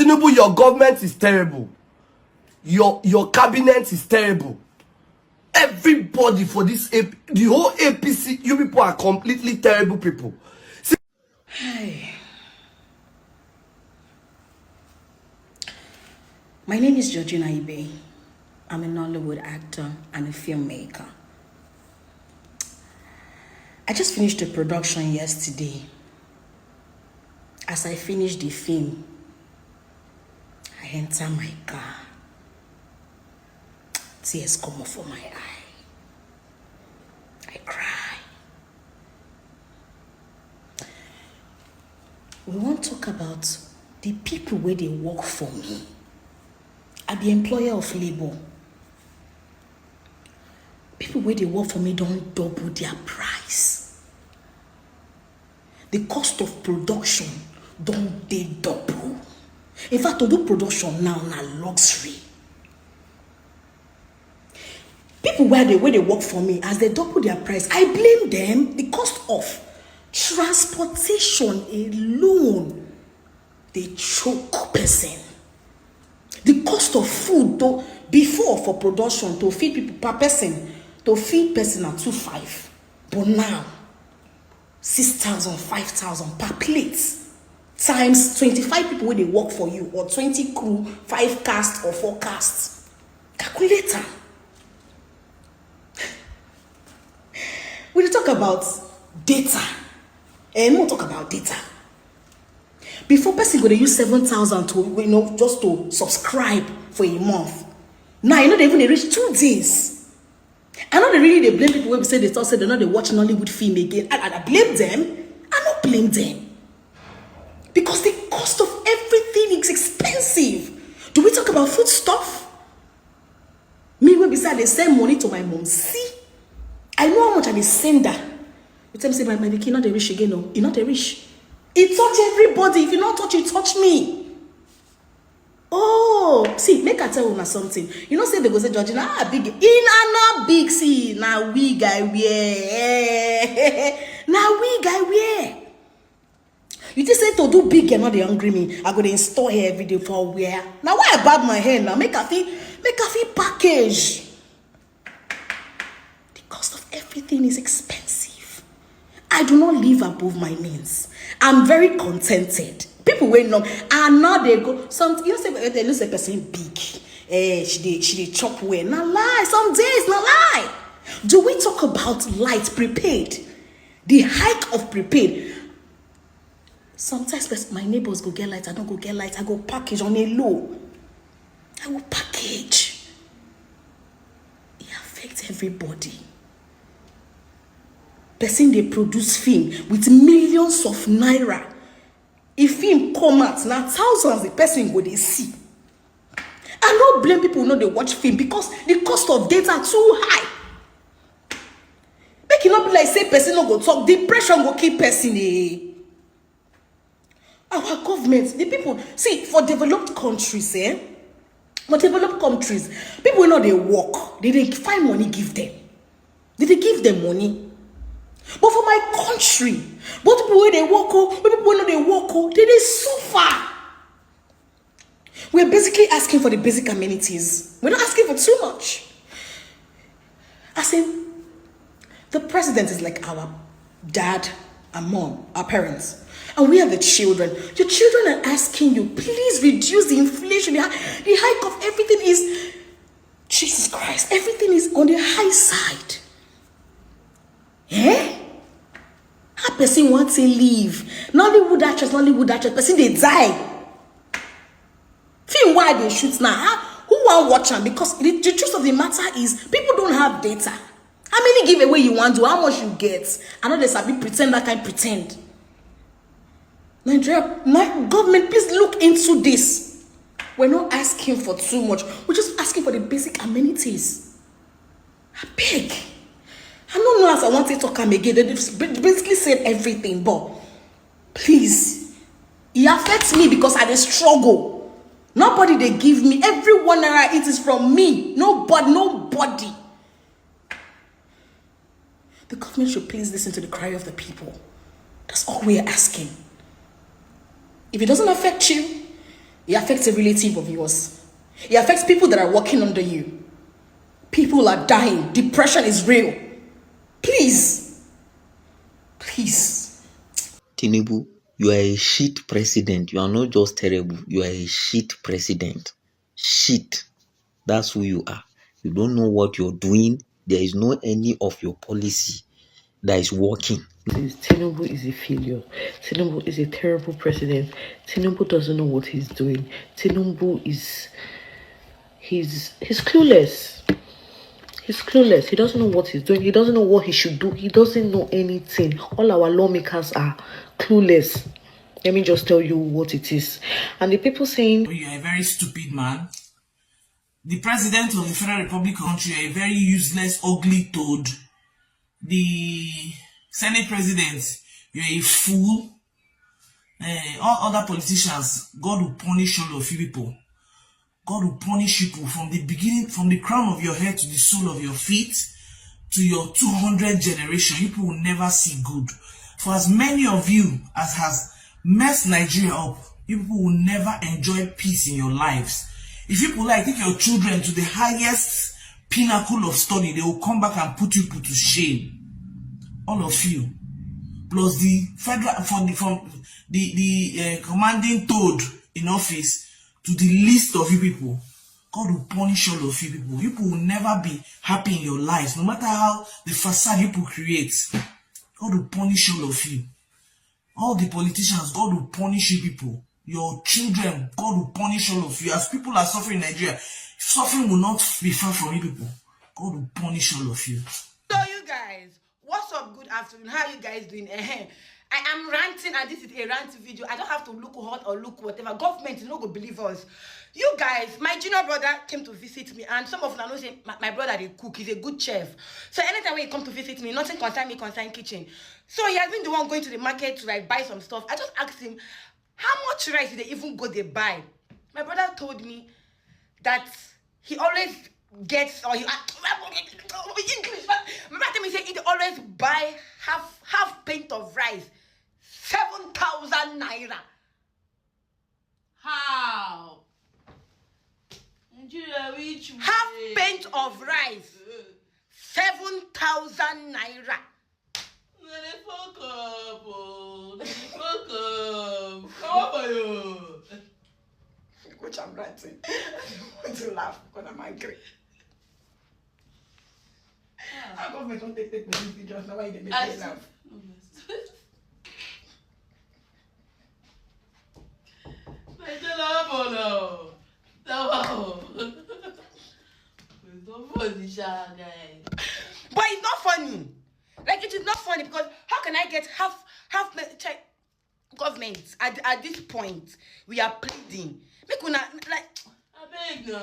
Tinubu, your government is terrible. Your cabinet is terrible. Everybody for this the whole APC, you people are completely terrible people. See, Hi. My name is Georgina Ibe. I'm a Nollywood actor and a filmmaker. I just finished a production yesterday. As I finished the film, I enter my car. Tears come off for my eye. I cry. We want to talk about the people where they work for me. I'm the employer of labor. People where they work for me don't double their price. The cost of production don't they double. In fact, to do production now na luxury. People where they work for me, as they double their price, I blame them. The cost of transportation alone, they choke person. The cost of food to before for production to feed people per person, to feed person at 2,500, but now 6,000, 5,000 per plate times 25 people where they work for you, or 20 crew, 5 cast or 4 casts. Calculator. We talk about data, and we'll talk about data. Before person go to use 7,000 to just to subscribe for a month. Now they even reach 2 days. I know they blame people when we say they thought they know they watch Nollywood film again. I blame them. I don't blame them. Because the cost of everything is expensive. Do we talk about food stuff? Me when beside they send money to my mom. See, I know how much I send her. You tell me say my baby not a rich again. No, you're not a rich. It touch everybody. If you not touch, it touch me. Oh, see, make I tell you something. You know, say they go say Georgina, big in and not big. See, now we guy wear. Now we guy wear. You just say to do big and not they hungry me. I go to install here every day for wear. Now why I bob my hair now? Make a fee package. The cost of everything is expensive. I do not live above my means. I'm very contented. People wait long, and now they go. Some you know say they lose a person big. She chop well. Now lie. Some days now lie. Do we talk about light prepaid? The hike of prepaid. Sometimes my neighbors go get light. I don't go get light. I go package on a low. I will package. It affects everybody. Person they produce film with millions of naira. If film come out, now thousands the person go they see. I don't blame people who know they watch film because the cost of data too high. Make it not be like say person no go talk, depression go keep person. Our government, the people, see for developed countries, for developed countries, people know they work, they find money give them. They give them money. But for my country, both people where they work, people know they work, they suffer. We're basically asking for the basic amenities. We're not asking for too much. As in, the president is like our dad and mom, our parents. And we are the children. Your children are asking you, please reduce the inflation. The hike of everything is, Jesus Christ, everything is on the high side. How person wants to leave? Nollywood actress, person they die. Feel why they shoot now? Who want watch them? Because the truth of the matter is, people don't have data. How many giveaway you want to? How much you get? I know they sabi pretend that kind pretend. Nigeria, government, please look into this. We're not asking for too much. We're just asking for the basic amenities. I beg. I don't know as I want to talk again. They basically said everything, but please, it affects me because I struggle. Nobody they give me. Everyone that it is from me. Nobody. The government should please listen to the cry of the people. That's all we are asking. If it doesn't affect you, It affects a relative of yours. It affects people that are working under you. People are dying. Depression is real. Please. Please. Tinubu, you are a shit president. You are not just terrible. You are a shit president. Shit. That's who you are. You don't know what you're doing. There is no any of your policy that is working. Tinubu is a failure. Tinubu is a terrible president. Tinubu doesn't know what he's doing. Tinubu is he's clueless. He's clueless. He doesn't know what he's doing. He doesn't know what he should do. He doesn't know anything. All our lawmakers are clueless. Let me just tell you what it is. And the people saying, you are a very stupid man. The president of the Federal Republic of country, you are a very useless, ugly toad. The Senate president, you are a fool. All other politicians, God will punish all of you people. God will punish you people from the beginning, from the crown of your head to the sole of your feet, to your 200 generation. You people will never see good. For as many of you as has messed Nigeria up, you people will never enjoy peace in your lives. If you people like take your children to the highest pinnacle of study, they will come back and put you people to shame. All of you, plus the federal from the commanding toad in office to the least of you people. God will punish all of you people. You people will never be happy in your lives, no matter how the facade you people create. God will punish all of you. All the politicians, God will punish you people. Your children, God will punish all of you. As people are suffering in Nigeria, suffering will not be far from you people. God will punish all of you. So you guys, what's up? Good afternoon. How are you guys doing? I am ranting, and this is a rant video. I don't have to look hot or look whatever. Government is not going to believe us. You guys, my junior brother came to visit me, and some of them know say my brother they cook. He's a good chef. So anytime when he come to visit me, nothing concern me concern kitchen. So he has been the one going to the market to like buy some stuff. I just asked him, how much rice did they even go they buy? My brother told me that he always gets, or he English. My brother say he always buy half pint of rice, 7,000 naira. How? Half pint of rice, 7,000 naira. Fuck up. Come on, you. Which I'm writing. I want to laugh because I'm angry. Our government don't take these videos. Now why they make me laugh? But it's not funny. Like, it is not funny because how can I get half check government at this point? We are pleading. Make una like I beg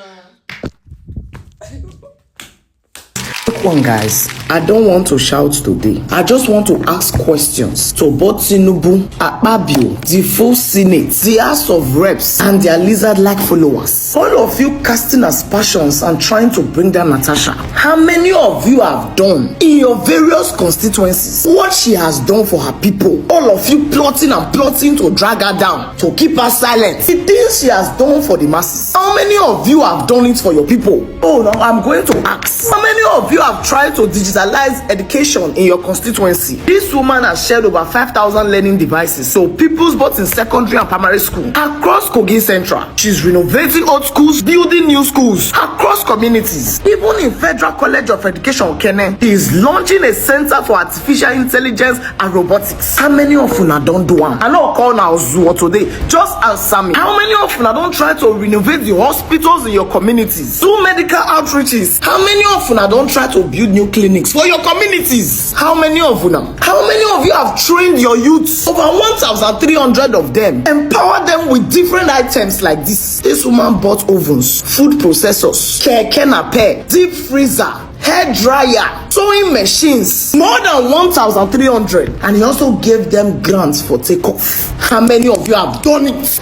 One guys, I don't want to shout today. I just want to ask questions to both Tinubu, Akpabio, the full Senate, the House of Reps, and their lizard-like followers. All of you casting aspersions and trying to bring down Natasha. How many of you have done in your various constituencies what she has done for her people? All of you plotting and plotting to drag her down, to keep her silent. The things she has done for the masses. How many of you have done it for your people? Oh, now I'm going to ask. How many of you have tried to digitalize education in your constituency? This woman has shared over 5,000 learning devices, so people's both in secondary and primary school across Kogi Central. She's renovating old schools, building new schools across communities. Even in Federal College of Education, Kenya, he is launching a center for artificial intelligence and robotics. How many of you don't do one? I know call now Zoo today. Just answer me. How many of you don't try to renovate the hospitals in your communities? Do medical outreaches. How many of you don't try to build new clinics for your communities? How many of you now? How many of you have trained your youths? Over 1,300 of them. Empower them with different items like this. This woman bought ovens, food processors, keke nape, deep freezer, hair dryer, sewing machines, more than 1,300, and he also gave them grants for takeoff. How many of you have done it?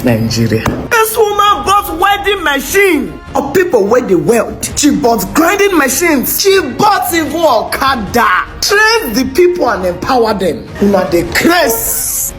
Nigeria. This woman bought welding machine of people where they weld. She bought grinding machines. She bought even Okada. Train the people and empower them. Una the crest.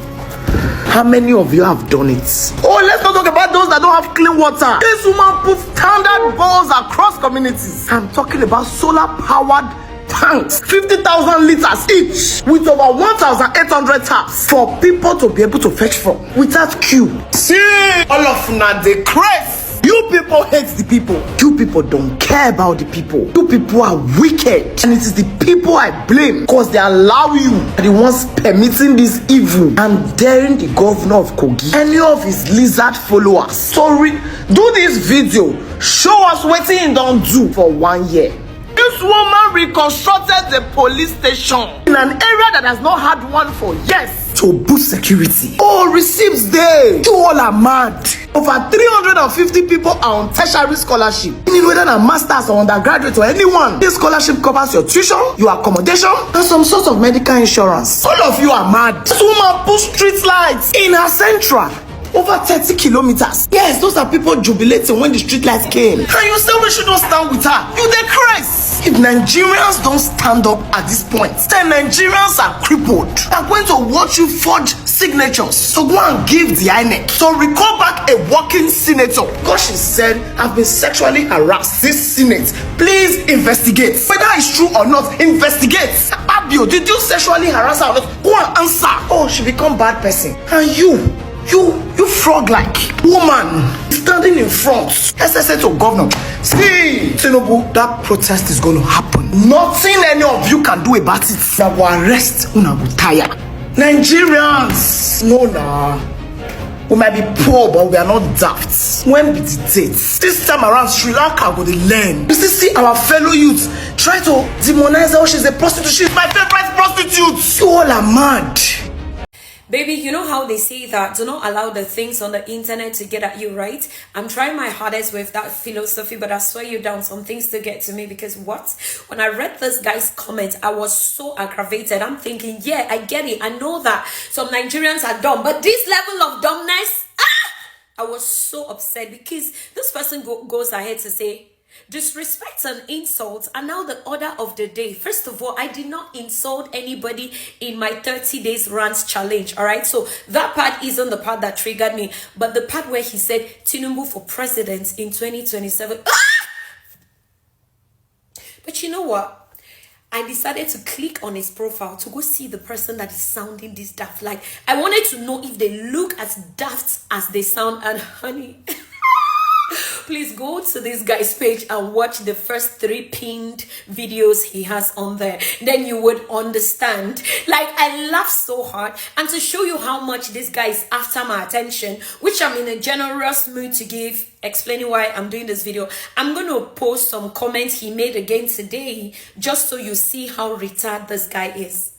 How many of you have done it? Oh, let's not talk about those that don't have clean water. This woman puts standard balls across communities. I'm talking about solar-powered tanks, 50,000 liters each, with over 1,800 taps for people to be able to fetch from without queue. See, all of na the craze. You people hate the people. You people don't care about the people. You people are wicked. And it is the people I blame because they allow you. The ones permitting this evil and daring the governor of Kogi, any of his lizard followers. So do this video. Show us what he don't do for 1 year. This woman reconstructed the police station in an area that has not had one for years to boost security. Oh, receipts there. You all are mad. Over 350 people are on tertiary scholarship. Meaning whether a master's or undergraduate or anyone. This scholarship covers your tuition, your accommodation, and some sort of medical insurance. All of you are mad. This woman put street lights in her central. Over 30 kilometers. Yes, those are people jubilating when the street lights came. And you say we should not stand with her. You the Christ. If Nigerians don't stand up at this point, then Nigerians are crippled. I'm going to watch you forge signatures. So go and give the INEC. So recall back a working senator. Because she said, I've been sexually harassed. This Senate, please investigate. Whether it's true or not, investigate. Abio, did you sexually harass her or not? Go and answer. Oh, she become bad person. And you frog-like woman standing in front, SSA to governor. See, Tinubu, that protest is going to happen. Nothing any of you can do about it. Now go arrest Unagutaya. Nigerians, no nah. We might be poor, but we are not daft. When be the date? This time around, Sri Lanka go to learn. You still see our fellow youths try to demonize her. Oh, she's a prostitute. She's my favorite prostitute. You all are mad. Baby, you know how they say that do not allow the things on the internet to get at you, right? I'm trying my hardest with that philosophy, but I swear you down, some things to get to me. Because what? When I read this guy's comment, I was so aggravated. I'm thinking, yeah, I get it. I know that some Nigerians are dumb, but this level of dumbness, I was so upset because this person goes ahead to say, disrespect and insult are now the order of the day. First of all, I did not insult anybody in my 30 days rant challenge. All right, so that part isn't the part that triggered me, but the part where he said Tinubu for president in 2027. But you know what? I decided to click on his profile to go see the person that is sounding this daft. Like, I wanted to know if they look as daft as they sound. And honey, please go to this guy's page and watch the first 3 pinned videos he has on there. Then you would understand. Like, I laughed so hard. And to show you how much this guy is after my attention, which I'm in a generous mood to give, explaining why I'm doing this video, I'm going to post some comments he made again today, just so you see how retarded this guy is.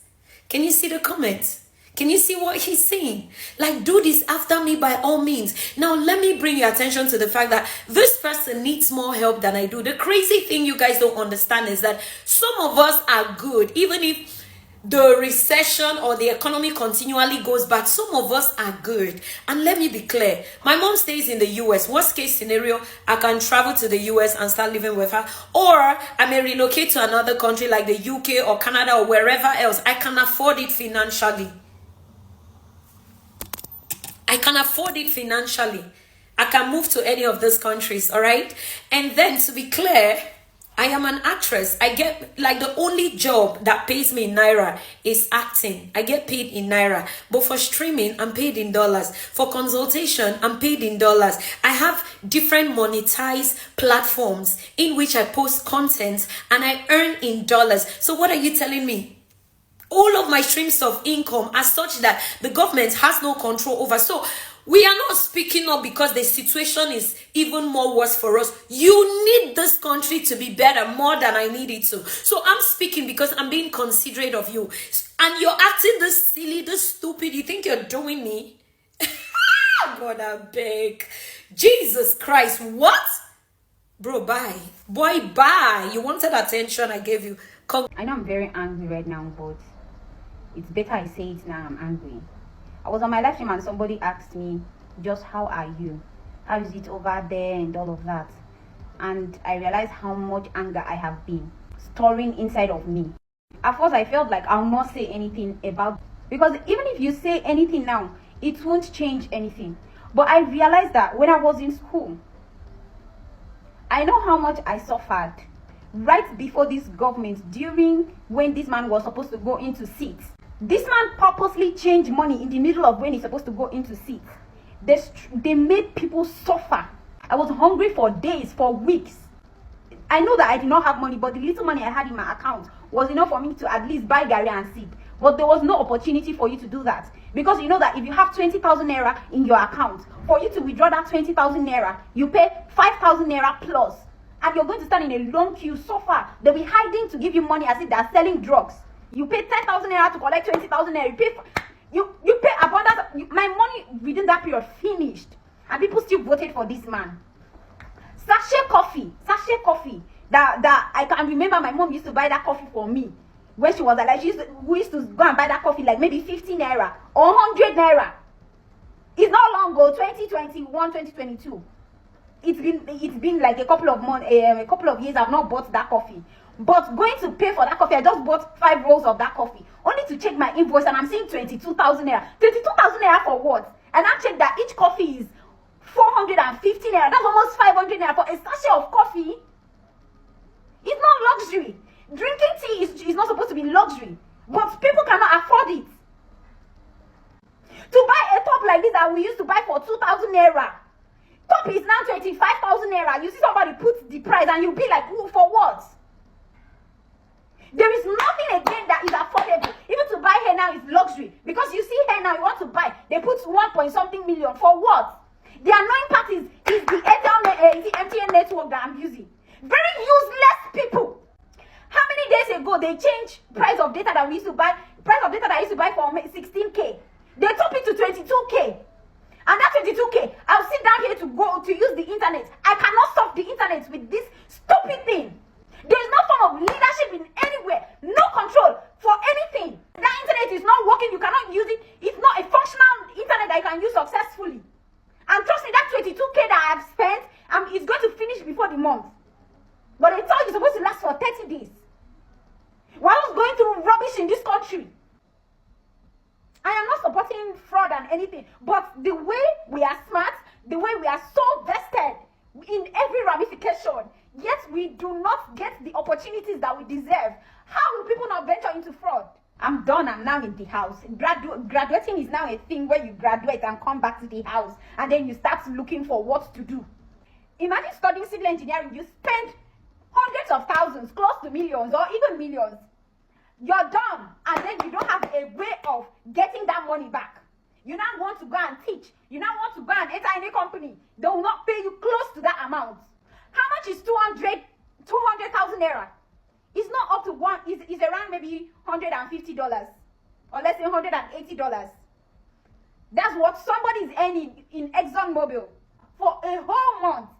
Can you see the comments? Can you see what he's saying? Like, do this after me by all means. Now, let me bring your attention to the fact that this person needs more help than I do. The crazy thing you guys don't understand is that some of us are good. Even if the recession or the economy continually goes back, some of us are good. And let me be clear. My mom stays in the US. Worst case scenario, I can travel to the US and start living with her. Or I may relocate to another country like the UK or Canada or wherever else. I can afford it financially. I can afford it financially. I can move to any of those countries, all right? And then, to be clear, I am an actress. I get, like, the only job that pays me in Naira is acting. I get paid in Naira. But for streaming, I'm paid in dollars. For consultation, I'm paid in dollars. I have different monetized platforms in which I post content and I earn in dollars. So what are you telling me? All of my streams of income are such that the government has no control over. So we are not speaking up because the situation is even more worse for us. You need this country to be better more than I need it to. So I'm speaking because I'm being considerate of you. And you're acting this silly, this stupid. You think you're doing me? God, I beg. Jesus Christ, what? Bro, bye. Boy, bye. You wanted attention, I gave you. I know I'm very angry right now, but it's better I say it now. I'm angry. I was on my live stream and somebody asked me, just how are you? How is it over there and all of that? And I realized how much anger I have been storing inside of me. At first I felt like I'll not say anything about, because even if you say anything now, it won't change anything. But I realized that when I was in school, I know how much I suffered right before this government, during when this man was supposed to go into seats. This man purposely changed money in the middle of when he's supposed to go into seats. They made people suffer. I was hungry for days, for weeks. I know that I did not have money, but the little money I had in my account was enough for me to at least buy garri and sip. But there was no opportunity for you to do that. Because you know that if you have 20,000 naira in your account, for you to withdraw that 20,000 naira, you pay 5,000 naira plus. And you're going to stand in a long queue so far. They'll be hiding to give you money as if they're selling drugs. You pay 10,000 naira to collect 20,000 naira. You pay abundance. My money within that period finished. And people still voted for this man. Sachet coffee. That I can remember my mom used to buy that coffee for me. When she was alive, we used to go and buy that coffee like maybe 50 naira or 100 naira. It's not long ago, 2021, 2022. It's been like a couple of months, a couple of years I've not bought that coffee. But going to pay for that coffee, I just bought 5 rolls of that coffee. Only to check my invoice and I'm seeing 22,000 naira. 22,000 naira for what? And I checked that each coffee is 450 naira. That's almost 500 naira for a sachet of coffee. It's not luxury. Drinking tea is not supposed to be luxury. But people cannot afford it. To buy a top like this that we used to buy for 2,000 naira. Top is now 25,000 naira. You see somebody put the price and you'll be like, ooh, for what? There is nothing again that is affordable. Even to buy hair now is luxury. Because you see hair now, you want to buy. They put 1.something million. For what? The annoying part is the MTN network that I'm using. Very useless people. How many days ago they changed price of data that we used to buy? Price of data that I used to buy for 16k. They top it to 22k. And that 22k, I'll sit down here to go to use the internet. I cannot stop the internet with this stupid thing. There is no form of leadership in anywhere. No control for anything. That internet is not working. You cannot use it. It's not a functional internet that you can use successfully. And trust me, that 22k that I've spent, it's going to finish before the month. But they thought it's supposed to last for 30 days. While I was going through rubbish in this country. I am not supporting fraud and anything. But the way we are smart, the way we are so vested in every ramification, yet we do not get the opportunities that we deserve. How will people not venture into fraud? I'm done. I'm now in the house. Graduating is now a thing where you graduate and come back to the house. And then you start looking for what to do. Imagine studying civil engineering. You spend hundreds of thousands, close to millions or even millions. You're done. And then you don't have a way of getting that money back. You now want to go and teach. You now want to go and enter any company. They will not pay you close to that amount. How much is 200,000 naira? It's not up to one. It's around maybe $150 or let's say $180. That's what somebody is earning in ExxonMobil for a whole month,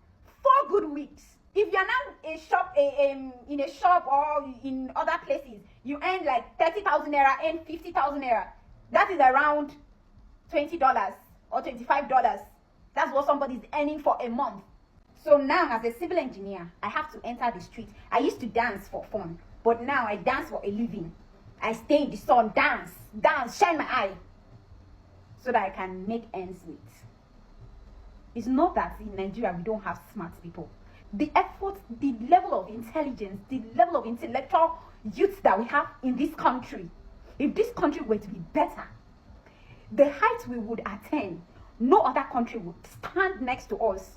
4 good weeks. If you're now in a shop or in other places, you earn like 30,000 naira, earn 50,000 naira. That is around $20 or $25. That's what somebody is earning for a month. So now, as a civil engineer, I have to enter the street. I used to dance for fun, but now I dance for a living. I stay in the sun, dance, shine my eye, so that I can make ends meet. It's not that in Nigeria we don't have smart people. The effort, the level of intelligence, the level of intellectual youth that we have in this country, if this country were to be better, the heights we would attain, no other country would stand next to us.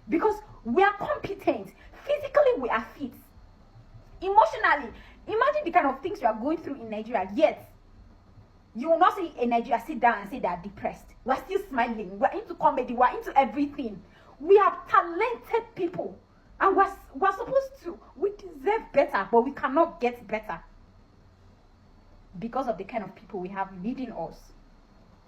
Because we are competent. Physically, we are fit. Emotionally, imagine the kind of things we are going through in Nigeria. Yet, you will not see a Nigeria sit down and say they are depressed. We are still smiling. We are into comedy. We are into everything. We are talented people. And we're supposed to. We deserve better, but we cannot get better. Because of the kind of people we have leading us.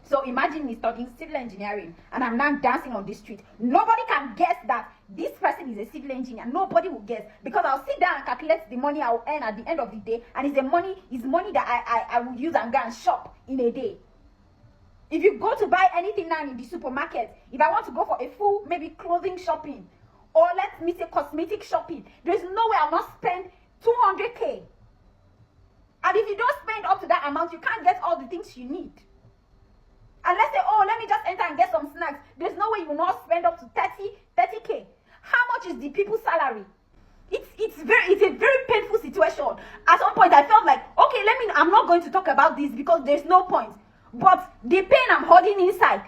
So imagine me studying civil engineering and I'm now dancing on the street. Nobody can guess that this person is a civil engineer. Nobody will guess, because I'll sit down and calculate the money I will earn at the end of the day, and it's money that I will use and go and shop in a day. If you go to buy anything now in the supermarket, if I want to go for a full maybe clothing shopping or let me say cosmetic shopping, there's no way I'll not spend 200k. And if you don't spend up to that amount, you can't get all the things you need. And let's say, oh, let me just enter and get some snacks. There's no way you will not spend up to 30K. How much is the people's salary? It's a very painful situation. At some point, I felt like, okay, I'm not going to talk about this because there's no point. But the pain I'm holding inside,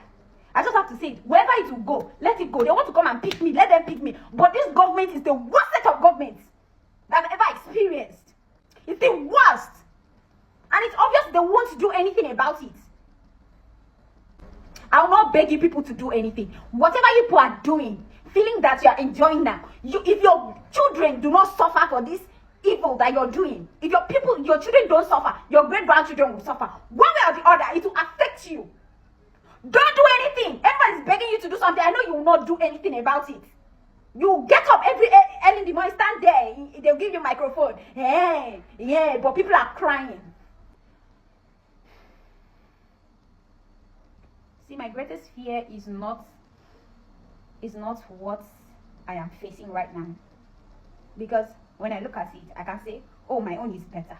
I just have to say it. Wherever it will go, let it go. They want to come and pick me, let them pick me. But this government is the worst set of governments that I've ever experienced. It's the worst. And it's obvious they won't do anything about it. I'll not beg you people to do anything. Whatever you people are doing, feeling that you are enjoying now, if your children do not suffer for this evil that you're doing, if your children don't suffer, your great-grandchildren will suffer. One way or the other, it will affect you. Don't do anything. Everybody's begging you to do something. I know you will not do anything about it. You get up every early in the morning, stand there. They'll give you a microphone. Yeah, but people are crying. See, my greatest fear is not what I am facing right now. Because when I look at it, I can say, oh, my own is better.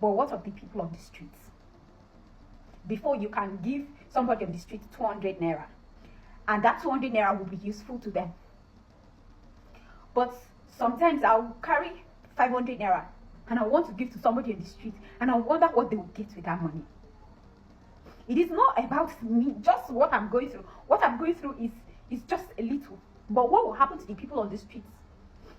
But what of the people on the streets? Before you can give somebody on the street 200 naira, and that 200 naira will be useful to them. But sometimes I'll carry 500 naira and I want to give to somebody on the street, and I wonder what they will get with that money. It is not about me, just what I'm going through. What I'm going through is just a little. But what will happen to the people on the streets?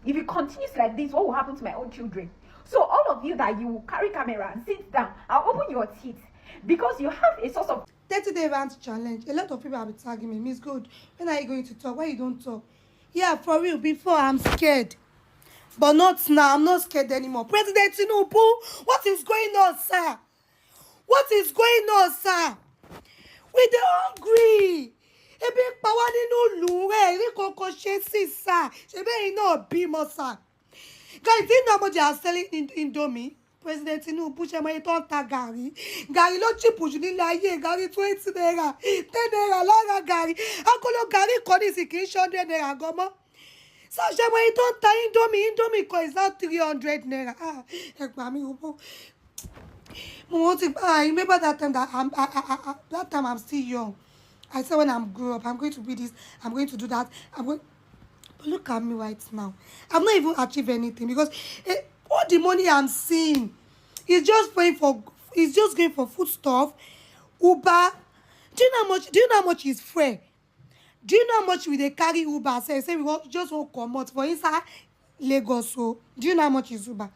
If it continues like this, what will happen to my own children? So all of you that you will carry camera and sit down, I'll open your teeth, because you have a source of 30-day rant challenge. A lot of people have been tagging me. Miss Good, when are you going to talk? Why you don't talk? Yeah, for real, before I'm scared. But not now. I'm not scared anymore. President Tinubu, what is going on, sir? What is going on, sir? We dey hungry. Ebi pa wá nínú ìlú ẹ̀ rí kankan ṣe sí, sir. Ṣebí ẹ̀yin náà bímọ, sir. Guys, do you know how much they are selling Indomie? President Tinubu ṣe mọ iye tó ń ta gàrí. Gàrí ló cheap jù nílé ayé. Gàrí 20 naira, 10 naira lára gàrí. Agolo gàrí kan ní ìsìn kì í ṣe 100 naira gan mọ́. So ṣe mọ iye tó ń ta Indomie kan is now 300 naira. Ẹ gbà mí o. I remember that time that time I'm still young. I said when I'm grown up, I'm going to be this, I'm going to do that. But look at me right now. I'm not even achieved anything because all the money I'm seeing is just going for food stuff, Uber. Do you know how much is free? Do you know how much we they carry Uber? Say we just won't come out for inside Lagos. So do you know how much is Uber?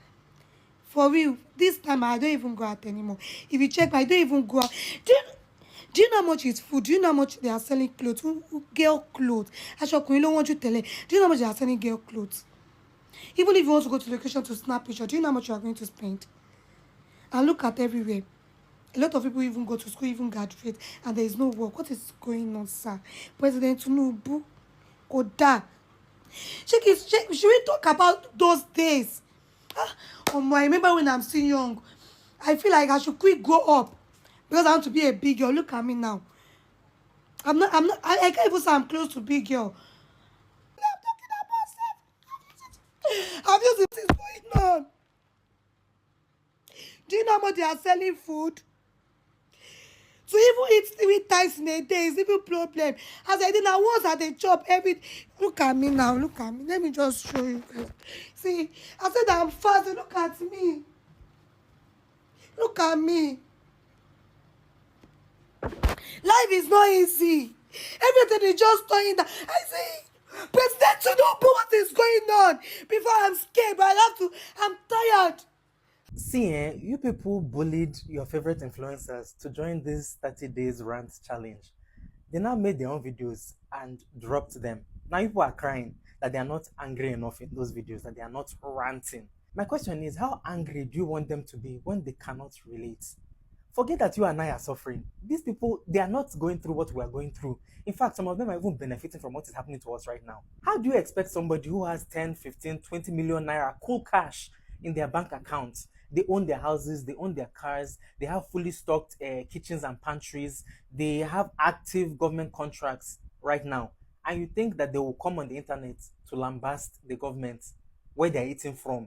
For real, this time I don't even go out anymore. If you check, I don't even go out. Do you know how much is food? Do you know how much they are selling clothes? Girl clothes. Actually, you don't want to tell it. Do you know how much they are selling girl clothes? Even if you want to go to the location to snap picture, do you know how much you are going to spend? And look at everywhere. A lot of people even go to school, even graduate, and there is no work. What is going on, sir? President Tinubu, Koda. Should we talk about those days? I remember when I'm still young, I feel like I should quick grow up because I want to be a big girl. Look at me now. I can't even say I'm close to big girl. I'm talking about self. Have you seen what is going on? Do you know how much they are selling food? To even eat 3 times in a day is even problem. As I did now, once at the chop every. Look at me now. Look at me. Let me just show you guys. See, I said I'm fast. Look at me. Look at me. Life is not easy. Everything is just turning down. I see. President Tinubu, what is going on? Before I'm scared, but I'm tired. See, you people bullied your favorite influencers to join this 30 days rant challenge. They now made their own videos and dropped them. Now people are crying that they are not angry enough in those videos, that they are not ranting. My question is, how angry do you want them to be when they cannot relate? Forget that you and I are suffering. These people, they are not going through what we are going through. In fact, some of them are even benefiting from what is happening to us right now. How do you expect somebody who has 10, 15, 20 million naira cool cash in their bank accounts? They own their houses, they own their cars, they have fully stocked kitchens and pantries, they have active government contracts right now. And you think that they will come on the internet to lambast the government where they're eating from?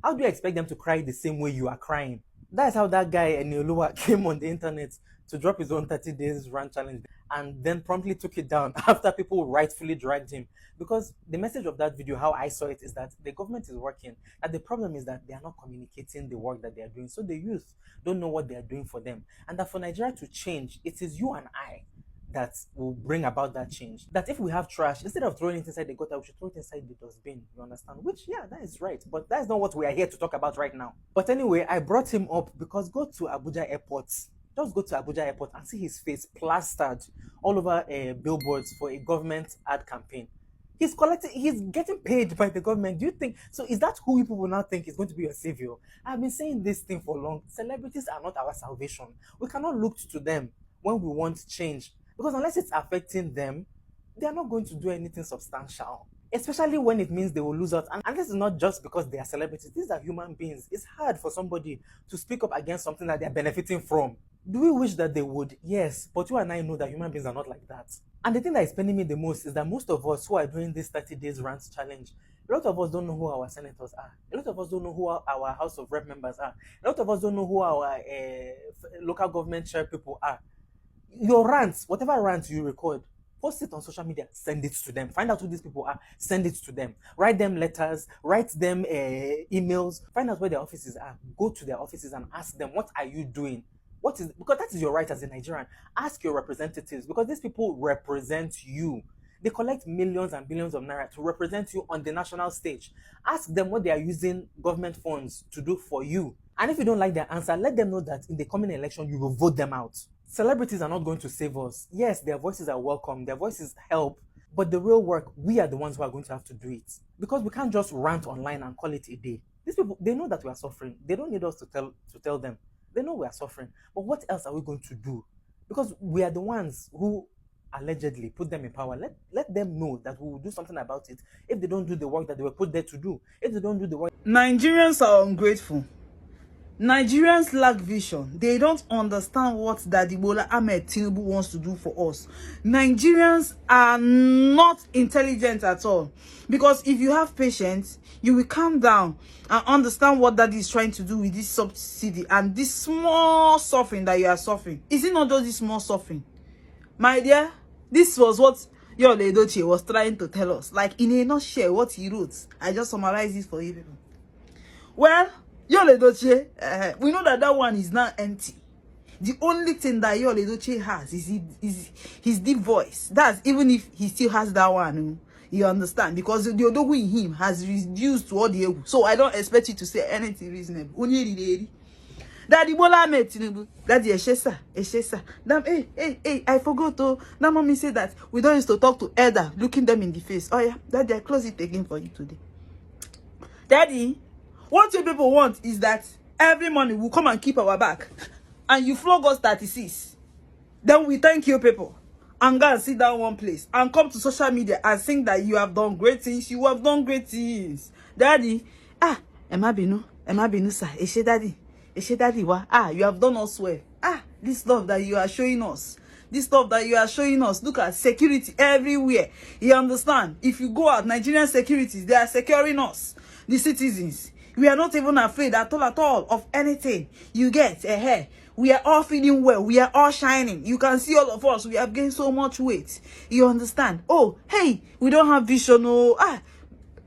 How do you expect them to cry the same way you are crying? That's how that guy Enioluwa came on the internet to drop his own 30 days rant challenge and then promptly took it down after people rightfully dragged him. Because the message of that video, how I saw it, is that the government is working, and the problem is that they are not communicating the work that they are doing. So the youth don't know what they are doing for them. And that for Nigeria to change, it is you and I that will bring about that change. That if we have trash, instead of throwing it inside the gutter, we should throw it inside the dustbin. You understand? Which, yeah, that is right. But that is not what we are here to talk about right now. But anyway, I brought him up because go to Abuja Airport. Just go to Abuja Airport and see his face plastered all over billboards for a government ad campaign. He's getting paid by the government. Do you think, so is that who people will now think is going to be your savior? I've been saying this thing for long. Celebrities are not our salvation. We cannot look to them when we want change. Because unless it's affecting them, they are not going to do anything substantial. Especially when it means they will lose out. And this is not just because they are celebrities. These are human beings. It's hard for somebody to speak up against something that they're benefiting from. Do we wish that they would? Yes. But you and I know that human beings are not like that. And the thing that is paining me the most is that most of us who are doing this 30 days rant challenge, a lot of us don't know who our senators are. A lot of us don't know who our House of Rep members are. A lot of us don't know who our local government chair people are. Your rants, whatever rant you record, post it on social media, send it to them. Find out who these people are, send it to them. Write them letters, write them emails, find out where their offices are. Go to their offices and ask them, what are you doing? Because that is your right as a Nigerian. Ask your representatives, because these people represent you. They collect millions and billions of naira to represent you on the national stage. Ask them what they are using government funds to do for you. And if you don't like their answer, let them know that in the coming election, you will vote them out. Celebrities are not going to save us. Yes, their voices are welcome. Their voices help. But the real work, we are the ones who are going to have to do it. Because we can't just rant online and call it a day. These people, they know that we are suffering. They don't need us to tell them. They know we are suffering. But what else are we going to do? Because we are the ones who allegedly put them in power. Let them know that we will do something about it if they don't do the work that they were put there to do. If they don't do the work. Nigerians are ungrateful. Nigerians lack vision. They don't understand what Daddy Bola Ahmed Tinubu wants to do for us. Nigerians are not intelligent at all. Because if you have patience, you will calm down and understand what Daddy is trying to do with this subsidy and this small suffering that you are suffering. Is it not just this small suffering? My dear, this was what Yul Edochie was trying to tell us. Like in a nutshell, what he wrote. I just summarized this for you people. Well, Yul Edochie, we know that one is now empty. The only thing that Yul Edochie has is his deep voice. That's even if he still has that one. You understand? Because the Odogu in him has reduced to all the ego. So I don't expect you to say anything reasonable. Daddy Bola Ahmed Tinubu. Daddy Eshesa. Damn, hey, I forgot to. That mommy said that we don't used to talk to elder, looking them in the face. Oh yeah, Daddy, I close it again for you today. Daddy, what you people want is that every morning we'll come and keep our back. And you flog us 36. Then we thank you people. And go and sit down one place. And come to social media and think that you have done great things. You have done great things. Daddy. Emma Binu, sir. Eshe daddy, wa. You have done us well. This love that you are showing us. This love that you are showing us. Look at security everywhere. You understand? If you go out, Nigerian securities, they are securing us. The citizens. We are not even afraid at all of anything. You get we are all feeling well. We are all shining. You can see all of us. We have gained so much weight. You understand? Oh, hey, we don't have vision. Oh,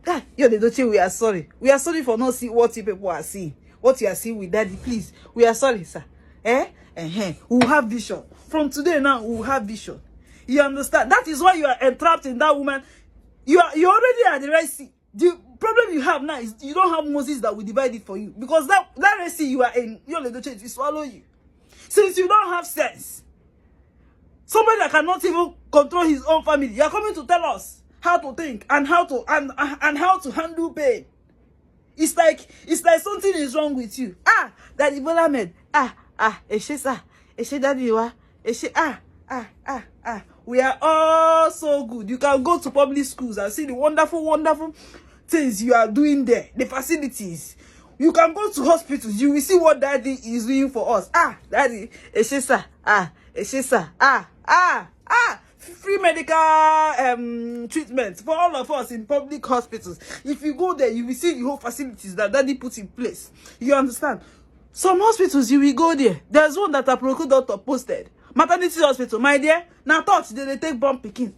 Yul Edochie, we are sorry. We are sorry for not seeing what you people are seeing. What you are seeing with Daddy, please. We are sorry, sir. We will have vision. From today now, we will have vision. You understand? That is why you are entrapped in that woman. You already at the right sea. The problem you have now is you don't have Moses that will divide it for you. Because that Red Sea you are in, Yul Edochie will swallow you. Since you don't have sense, somebody that cannot even control his own family, you are coming to tell us how to think and how to handle pain. It's like something is wrong with you. Daddy Bola Ahmed. Eshe daddy wa. Eshe we are all so good. You can go to public schools and see the wonderful things you are doing there. The facilities. You can go to hospitals. You will see what Daddy is doing for us. Daddy. Eshe free medical treatment for all of us in public hospitals. If you go there, you will see the whole facilities that Daddy put in place. You understand? Some hospitals, you will go there. There's one that a procure doctor posted. Maternity hospital, my dear. Now thought they take bomb picking.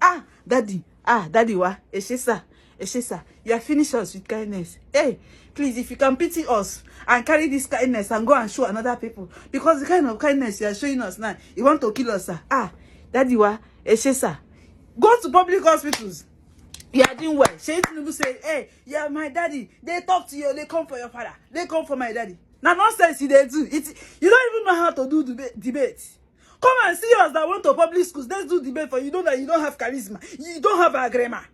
Daddy. Daddy, wa? Eshisa. You are finished us with kindness. Hey, please, if you can pity us and carry this kindness and go and show another people. Because the kind of kindness you are showing us now, you want to kill us, sir. Daddy, wa? Eshisa. Go to public hospitals. You are doing well. Tinubu say, hey, yeah, my daddy. They talk to you. They come for your father. They come for my daddy. Now nonsense they do. You don't even know how to do debate. Come and see us that went to public schools. Let's do debate for you. Know that you don't have charisma. You don't have a grammar.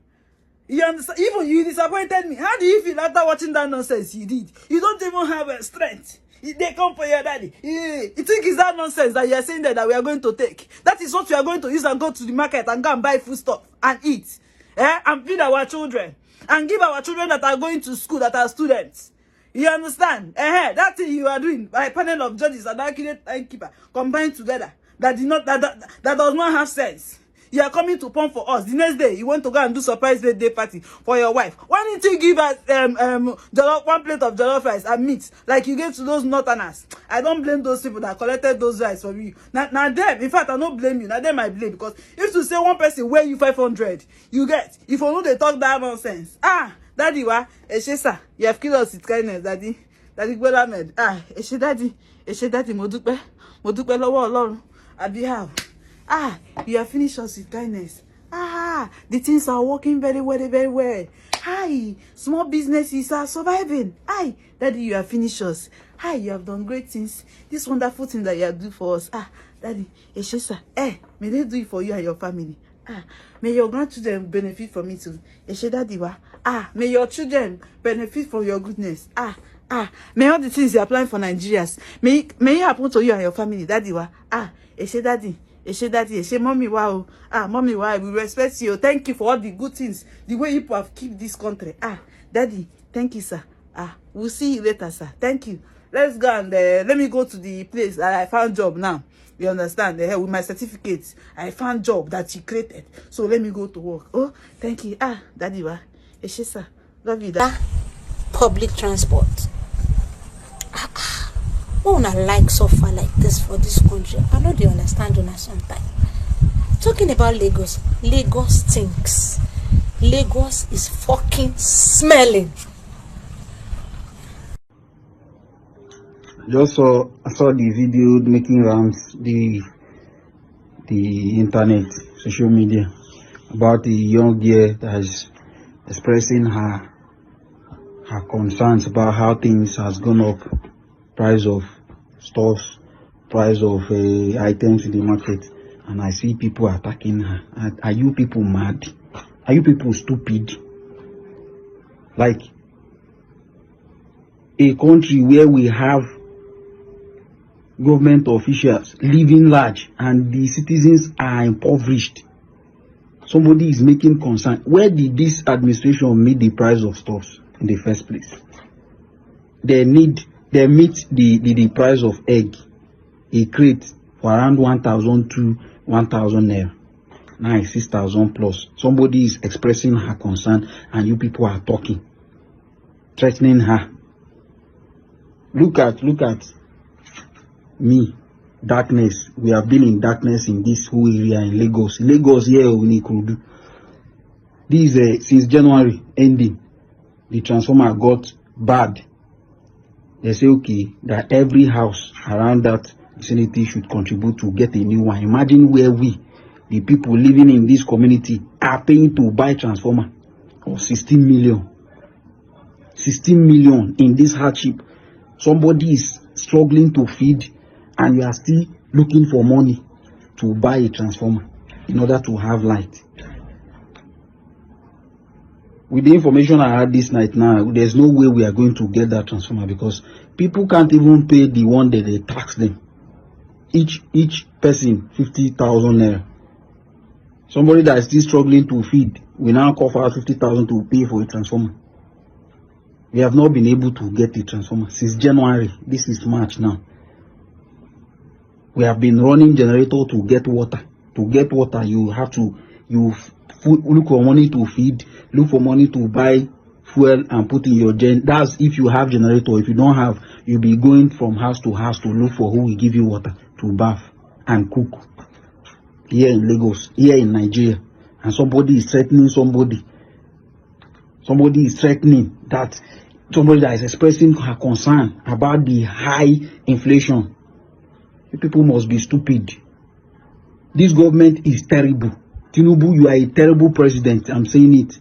You understand? Even you disappointed me. How do you feel after watching that nonsense you did? You don't even have strength. They come for your daddy. You think it's that nonsense that you are saying that we are going to take? That is what we are going to use and go to the market and go and buy food stuff and eat. And feed our children. And give our children that are going to school, that are students. You understand? That thing you are doing by a panel of judges and accurate timekeeper combined together that does not have sense. You are coming to pump for us. The next day, you want to go and do surprise birthday party for your wife. Why didn't you give us one plate of jollof rice and meat like you gave to those northerners? I don't blame those people that collected those rice from you. Now them, in fact, I don't blame you. Now them I blame, because if you say one person weigh you 500, you get. If you know they talk that nonsense. Daddy, wa? Eshesa, you have killed us with kindness, Daddy. Daddy, well, Ahmed. Eshe, Daddy, Modupe lowo Olorun. Abi how? You have finished us with kindness. The things are working very well, very well. Small businesses are surviving. Daddy, you have finished us. You have done great things. This wonderful thing that you have done for us. Daddy, Eshesa, may they do it for you and your family. May your grandchildren benefit from it too. Eshe, Daddy, wa? May your children benefit from your goodness. May all the things you are applying for Nigerians, may it happen to you and your family. Daddy, wa? Eshe, Daddy. Eshe, mommy, wow. Mommy, wow, we respect you. Thank you for all the good things. The way you have kept this country. Daddy, thank you, sir. We'll see you later, sir. Thank you. Let's go and let me go to the place. I found job now. You understand? With my certificates, I found job that you created. So let me go to work. Oh, thank you. Daddy, wa? Eshe, sir. Love you, Dad. Public transport. Why una like suffer like this for this country? I know they understand una sometimes. Talking about Lagos stinks. Lagos is fucking smelling. I saw the video making rounds the internet, social media, about the young girl that is expressing her concerns about how things has gone up, price of stuffs, price of items in the market, and I see people attacking her. Are you people mad? Are you people stupid? Like a country where we have government officials living large and the citizens are impoverished, somebody is making concern. Where did this administration meet the price of stuffs in the first place? They meet the price of egg, a crate, for around 1,000 to 1,000 naira. Now it's 6,000 plus. Somebody is expressing her concern and you people are talking, threatening her. Look at me, darkness. We have been in darkness in this whole area in Lagos. Lagos here we could do. This since January ending, the transformer got bad. They say okay that every house around that vicinity should contribute to get a new one. Imagine where we, the people living in this community, are paying to buy transformer of 16 million. 16 million in this hardship. Somebody is struggling to feed and you are still looking for money to buy a transformer in order to have light. With the information I had this night now, there's no way we are going to get that transformer because people can't even pay the one that they tax them. Each person 50,000 naira. Somebody that is still struggling to feed will now cover 50,000 to pay for a transformer. We have not been able to get a transformer since January. This is March now. We have been running generator to get water. To get water, you have to look for money to feed, look for money to buy fuel and put in your gen. That's if you have generator. If you don't have, you'll be going from house to house to look for who will give you water to bath and cook. Here in Lagos, here in Nigeria, and somebody is threatening somebody. Somebody is threatening that somebody that is expressing her concern about the high inflation. You people must be stupid. This government is terrible. Tinubu, you are a terrible president. I'm saying it.